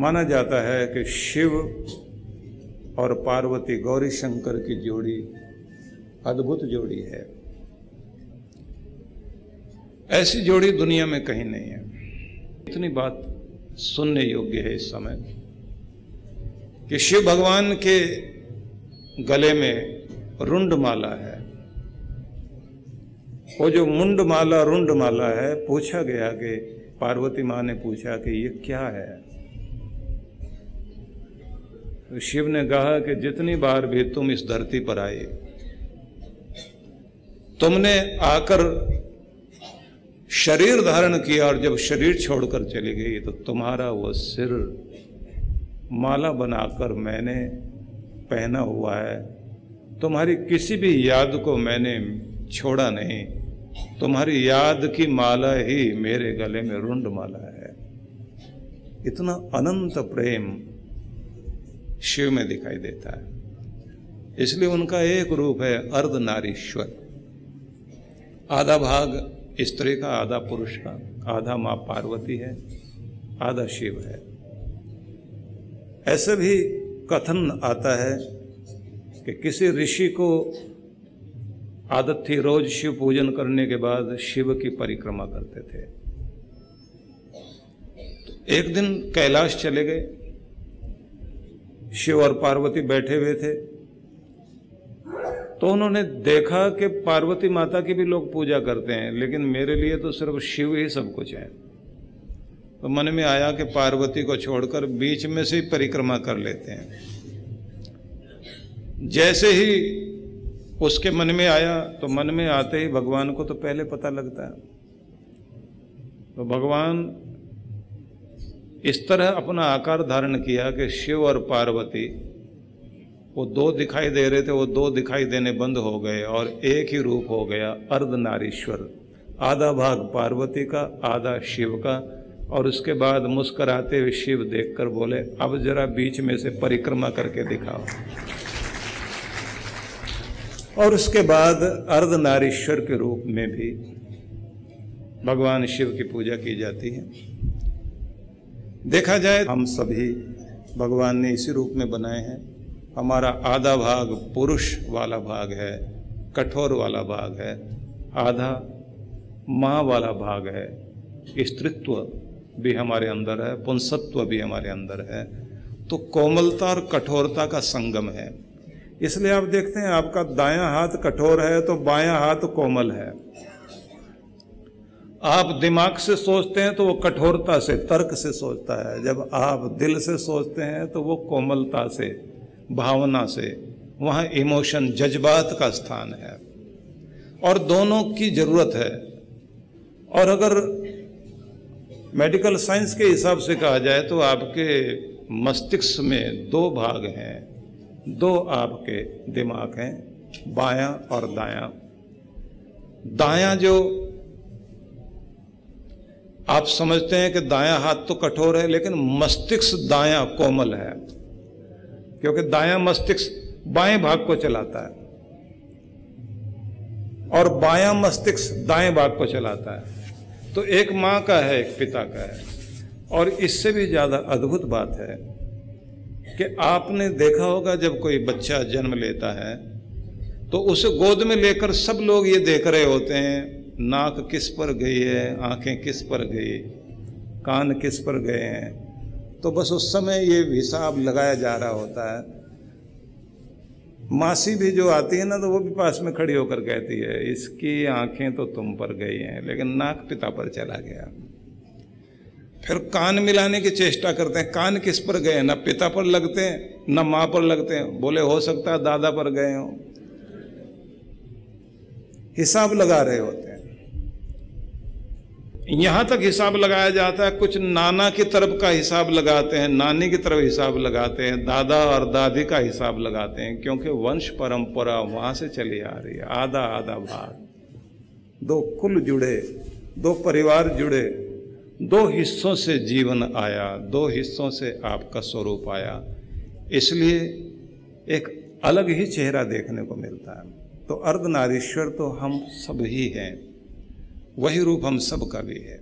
माना जाता है कि शिव और पार्वती गौरी शंकर की जोड़ी अद्भुत जोड़ी है। ऐसी जोड़ी दुनिया में कहीं नहीं है। इतनी बात सुनने योग्य है इस समय कि शिव भगवान के गले में रुंड माला है। वो जो मुंड माला रुंड माला है, पूछा गया कि पार्वती माँ ने पूछा कि ये क्या है, तो शिव ने कहा कि जितनी बार भी तुम इस धरती पर आए, तुमने आकर शरीर धारण किया और जब शरीर छोड़कर चली गई तो तुम्हारा वो सिर माला बनाकर मैंने पहना हुआ है। तुम्हारी किसी भी याद को मैंने छोड़ा नहीं, तुम्हारी याद की माला ही मेरे गले में रुंड माला है। इतना अनंत प्रेम शिव में दिखाई देता है। इसलिए उनका एक रूप है अर्धनारीश्वर। आधा भाग स्त्री का, आधा पुरुष का, आधा मां पार्वती है, आधा शिव है। ऐसे भी कथन आता है कि किसी ऋषि को आदत थी रोज शिव पूजन करने के बाद शिव की परिक्रमा करते थे। तो एक दिन कैलाश चले गए, शिव और पार्वती बैठे हुए थे, तो उन्होंने देखा कि पार्वती माता की भी लोग पूजा करते हैं, लेकिन मेरे लिए तो सिर्फ शिव ही सब कुछ है। तो मन में आया कि पार्वती को छोड़कर बीच में से ही परिक्रमा कर लेते हैं। जैसे ही उसके मन में आया तो मन में आते ही भगवान को तो पहले पता लगता है। तो भगवान इस तरह अपना आकार धारण किया कि शिव और पार्वती वो दो दिखाई दे रहे थे, वो दो दिखाई देने बंद हो गए और एक ही रूप हो गया अर्धनारीश्वर। आधा भाग पार्वती का, आधा शिव का। और उसके बाद मुस्कुराते हुए शिव देखकर बोले, अब जरा बीच में से परिक्रमा करके दिखाओ। और उसके बाद अर्धनारीश्वर के रूप में भी भगवान शिव की पूजा की जाती है। देखा जाए हम सभी भगवान ने इसी रूप में बनाए हैं। हमारा आधा भाग पुरुष वाला भाग है, कठोर वाला भाग है, आधा माँ वाला भाग है। स्त्रीत्व भी हमारे अंदर है, पुंसत्व भी हमारे अंदर है। तो कोमलता और कठोरता का संगम है। इसलिए आप देखते हैं आपका दायां हाथ कठोर है तो बायां हाथ कोमल है। आप दिमाग से सोचते हैं तो वो कठोरता से, तर्क से सोचता है। जब आप दिल से सोचते हैं तो वो कोमलता से, भावना से, वहाँ इमोशन, जज्बात का स्थान है। और दोनों की जरूरत है। और अगर मेडिकल साइंस के हिसाब से कहा जाए तो आपके मस्तिष्क में दो भाग हैं, दो आपके दिमाग हैं, बायां और दायां। दायां जो आप समझते हैं कि दायां हाथ तो कठोर है, लेकिन मस्तिष्क दायां कोमल है, क्योंकि दायां मस्तिष्क बाएं भाग को चलाता है और बायां मस्तिष्क दाएं भाग को चलाता है। तो एक मां का है, एक पिता का है। और इससे भी ज्यादा अद्भुत बात है कि आपने देखा होगा जब कोई बच्चा जन्म लेता है तो उसे गोद में लेकर सब लोग ये देख रहे होते हैं, नाक किस पर गई है, आंखें किस पर गई, कान किस पर गए हैं। तो बस उस समय ये हिसाब लगाया जा रहा होता है। मासी भी जो आती है ना, तो वो भी पास में खड़ी होकर कहती है, इसकी आंखें तो तुम पर गई हैं, लेकिन नाक पिता पर चला गया। फिर कान मिलाने की चेष्टा करते हैं, कान किस पर गए, ना पिता पर लगते हैं ना माँ पर लगते हैं। बोले हो सकता है दादा पर गए हो। हिसाब लगा रहे होते हैं। यहां तक हिसाब लगाया जाता है, कुछ नाना की तरफ का हिसाब लगाते हैं, नानी की तरफ हिसाब लगाते हैं, दादा और दादी का हिसाब लगाते हैं, क्योंकि वंश परंपरा वहां से चली आ रही है। आधा आधा भाग, दो कुल जुड़े, दो परिवार जुड़े, दो हिस्सों से जीवन आया, दो हिस्सों से आपका स्वरूप आया। इसलिए एक अलग ही चेहरा देखने को मिलता है। तो अर्धनारीश्वर तो हम सब ही हैं, वही रूप हम सब का भी है।